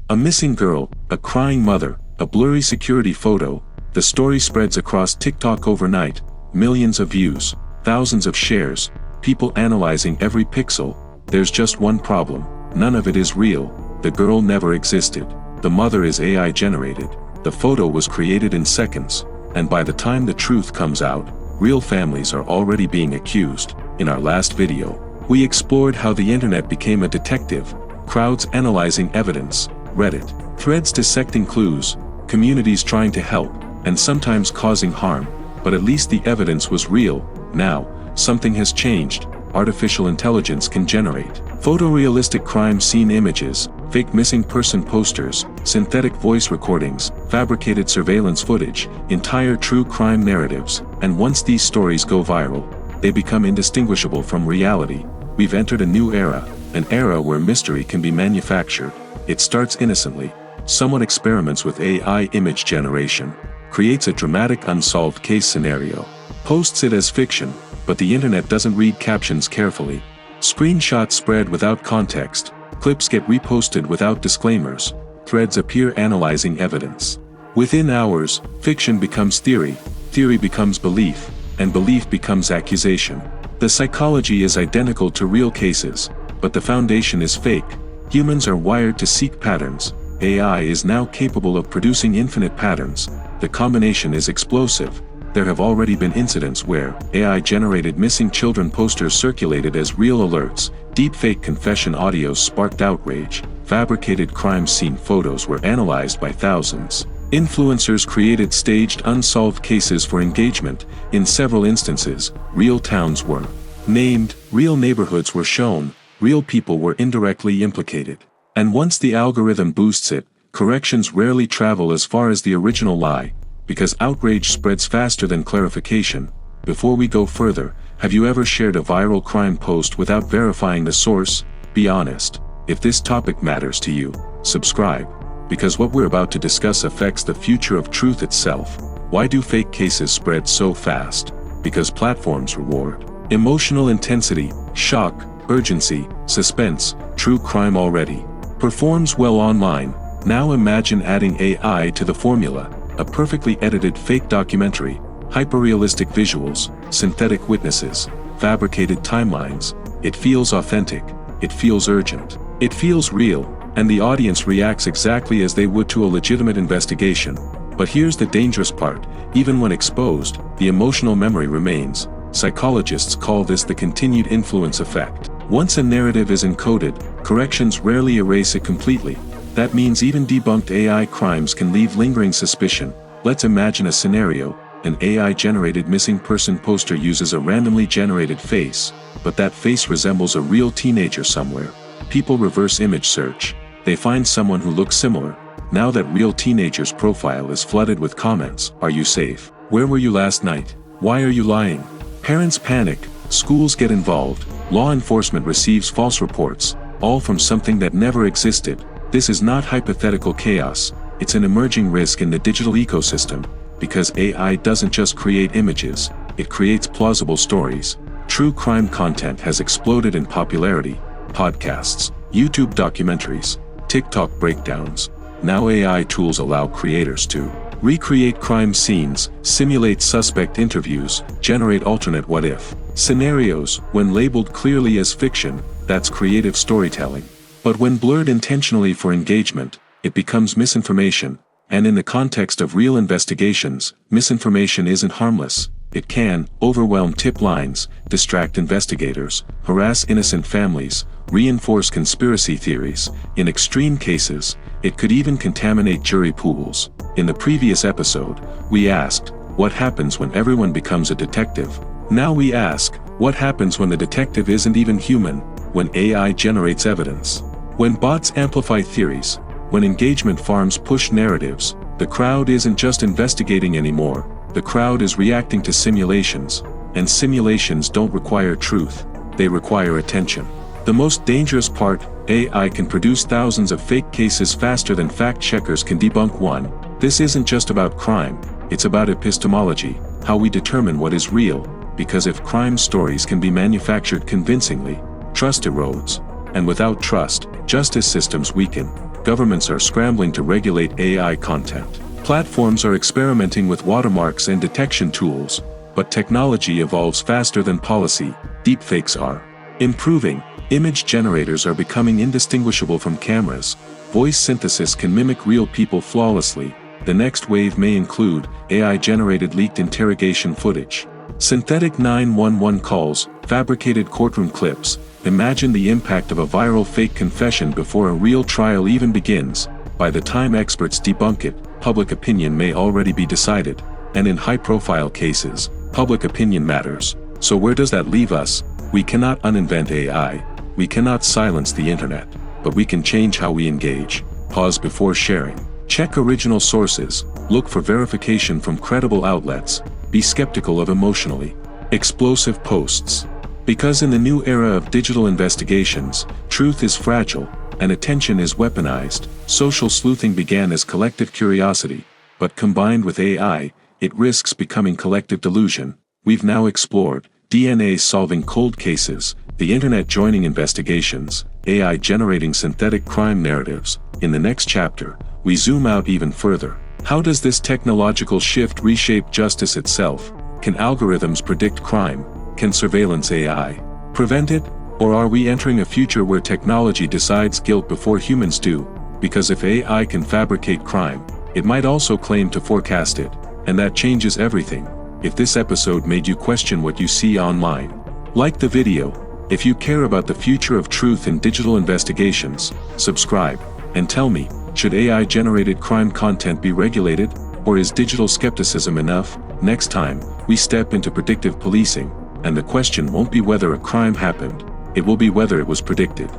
A missing girl, a crying mother, a blurry security photo. The story spreads across TikTok overnight, millions of views, thousands of shares, people analyzing every pixel. There's just one problem: none of it is real. The girl never existed. The mother is AI generated. The photo was created in seconds, and by the time the truth comes out, real families are already being accused. In our last video, we explored how the internet became a detective, crowds analyzing evidence, Reddit, threads dissecting clues, communities trying to help, and sometimes causing harm, but at least the evidence was real. Now, something has changed. Artificial intelligence can generate photorealistic crime scene images, fake missing person posters, synthetic voice recordings, fabricated surveillance footage, entire true crime narratives, and once these stories go viral, they become indistinguishable from reality. We've entered a new era, an era where mystery can be manufactured. It starts innocently. Someone experiments with AI image generation, creates a dramatic unsolved case scenario, posts it as fiction, but the internet doesn't read captions carefully. Screenshots spread without context, clips get reposted without disclaimers, threads appear analyzing evidence. Within hours, fiction becomes theory, theory becomes belief, and belief becomes accusation. The psychology is identical to real cases, but the foundation is fake. Humans are wired to seek patterns. AI is now capable of producing infinite patterns. The combination is explosive. There have already been incidents where AI-generated missing children posters circulated as real alerts, deepfake confession audios sparked outrage, fabricated crime scene photos were analyzed by thousands. Influencers created staged unsolved cases for engagement. In several instances, real towns were named, real neighborhoods were shown, real people were indirectly implicated. And once the algorithm boosts it, corrections rarely travel as far as the original lie, because outrage spreads faster than clarification. Before we go further, have you ever shared a viral crime post without verifying the source? Be honest. If this topic matters to you, subscribe, because what we're about to discuss affects the future of truth itself. Why do fake cases spread so fast? Because platforms reward emotional intensity, shock, urgency, suspense. True crime already performs well online. Now imagine adding AI to the formula. A perfectly edited fake documentary, hyperrealistic visuals, synthetic witnesses, fabricated timelines. It feels authentic, it feels urgent, it feels real, and the audience reacts exactly as they would to a legitimate investigation. But here's the dangerous part: even when exposed, the emotional memory remains. Psychologists call this the continued influence effect. Once a narrative is encoded, corrections rarely erase it completely. That means even debunked AI crimes can leave lingering suspicion. Let's imagine a scenario: an AI-generated missing person poster uses a randomly generated face, but that face resembles a real teenager somewhere. People reverse image search. They find someone who looks similar. Now that real teenager's profile is flooded with comments: "Are you safe? Where were you last night? Why are you lying?" Parents panic, schools get involved, law enforcement receives false reports, all from something that never existed. This is not hypothetical chaos, it's an emerging risk in the digital ecosystem, because AI doesn't just create images, it creates plausible stories. True crime content has exploded in popularity: podcasts, YouTube documentaries, TikTok breakdowns. Now AI tools allow creators to recreate crime scenes, simulate suspect interviews, generate alternate what-if scenarios. When labeled clearly as fiction, that's creative storytelling. But when blurred intentionally for engagement, it becomes misinformation. And in the context of real investigations, misinformation isn't harmless. It can overwhelm tip lines, distract investigators, harass innocent families, reinforce conspiracy theories. In extreme cases, it could even contaminate jury pools. In the previous episode, we asked, what happens when everyone becomes a detective? Now we ask, what happens when the detective isn't even human? When AI generates evidence? When bots amplify theories? When engagement farms push narratives? The crowd isn't just investigating anymore. The crowd is reacting to simulations. And simulations don't require truth. They require attention. The most dangerous part: AI can produce thousands of fake cases faster than fact-checkers can debunk one. This isn't just about crime, it's about epistemology, how we determine what is real, because if crime stories can be manufactured convincingly, trust erodes. And without trust, justice systems weaken. governments are scrambling to regulate AI content. Platforms are experimenting with watermarks and detection tools, but technology evolves faster than policy. Deepfakes are improving. Image generators are becoming indistinguishable from cameras. Voice synthesis can mimic real people flawlessly. The next wave may include AI-generated leaked interrogation footage, synthetic 911 calls, fabricated courtroom clips. Imagine the impact of a viral fake confession before a real trial even begins. By the time experts debunk it, public opinion may already be decided, and in high-profile cases, public opinion matters. So where does that leave us? We cannot uninvent AI. We cannot silence the internet, but we can change how we engage. Pause before sharing. Check original sources. Look for verification from credible outlets. Be skeptical of emotionally explosive posts. Because in the new era of digital investigations, truth is fragile, and attention is weaponized. Social sleuthing began as collective curiosity, but combined with AI, it risks becoming collective delusion. We've now explored DNA solving cold cases, the internet joining investigations, AI generating synthetic crime narratives. In the next chapter, we zoom out even further. How does this technological shift reshape justice itself? Can algorithms predict crime? Can surveillance AI prevent it? Or are we entering a future where technology decides guilt before humans do? Because if AI can fabricate crime, it might also claim to forecast it, and that changes everything. If this episode made you question what you see online, like the video. If you care about the future of truth in digital investigations, subscribe, and tell me, should AI-generated crime content be regulated, or is digital skepticism enough? Next time, we step into predictive policing, and the question won't be whether a crime happened, it will be whether it was predicted.